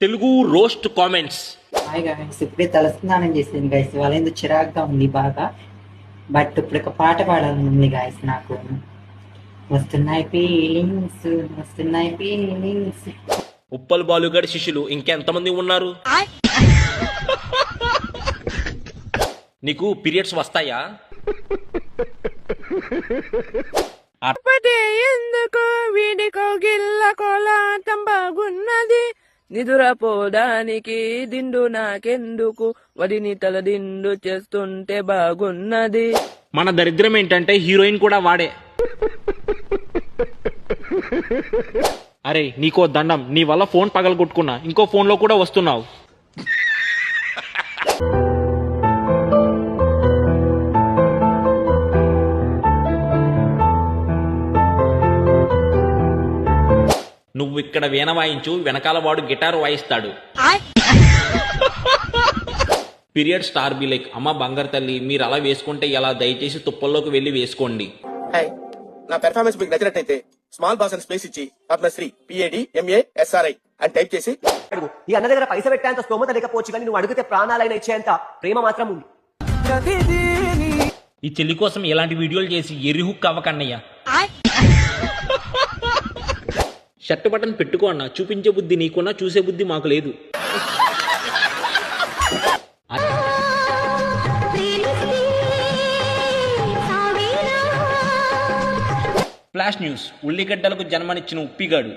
Telugu roast comments. Hi guys, ఇప్పుడే తలస్నానం చేసింది గాయస్. వాళ్ళ ఎందుకు చిరాగ్గా ఉంది బాగా. బట్ ఇప్పుడు ఒక పాట పాడాలని ఉంది గాయస్. నాకు వస్తున్నాయి ఫీలింగ్స్, వస్తున్నాయి ఫీలింగ్స్. ఉప్పల్ బాలుగాడి శిష్యులు ఇంకెంతమంది ఉన్నారు? నీకు పీరియడ్స్ వస్తాయా? ఎందుకు వీడికో గిల్ల కోలాటం బాగున్నది, నిదురపోదానికి దిండు నాకెందుకు, వదిని తల దిండు చేస్తుంటే బాగున్నది. మన దరిద్రం ఏంటంటే హీరోయిన్ కూడా వాడే. అరే నీకో దండం, నీ వల్ల ఫోన్ పగలగొట్టుకున్నా, ఇంకో ఫోన్ లో కూడా వస్తున్నావు. నువ్వు ఇక్కడ వీణ వాయించు, వెనకాల వాడు గిటార్ వాయిస్తాడు. పీరియడ్ స్టార్ బి లైక్, అమ్మ బంగారు తల్లి మీరు అలా వేసుకుంటే ఎలా, దయచేసి తుప్పల్లోకి వెళ్ళి వేసుకోండి. హాయ్, నా పెర్ఫార్మెన్స్ మీకు నచ్చినట్టయితే స్మాల్ బాస్ అని స్పేస్ ఇచ్చి పద్మశ్రీ PADMASRI అని టైప్ చేసి ఈ అన్న దగ్గర పైస పెట్టేంత స్తోమత లేకపోవచ్చు, కానీ నువ్వు అడిగితే ప్రాణాలైనా ఇచ్చేంత ప్రేమ మాత్రం ఉంది. ఈ చెల్లి కోసం ఇలాంటి వీడియోలు చేసి ఎర్రి హుక్ అవ్వకన్నయ్య. షర్ట్ బటన్ పెట్టుకో అన్న, చూపించే బుద్ధి నీకున్నా చూసే బుద్ధి మాకు లేదు. ఫ్లాష్ న్యూస్, ఉల్లిగడ్డలకు జన్మనిచ్చిన ఉప్పిగాడు.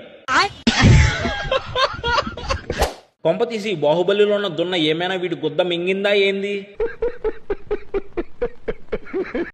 కొంపతీసి బాహుబలిలో ఉన్న దున్న ఏమైనా వీడి గుద్ద మింగిందా ఏంది?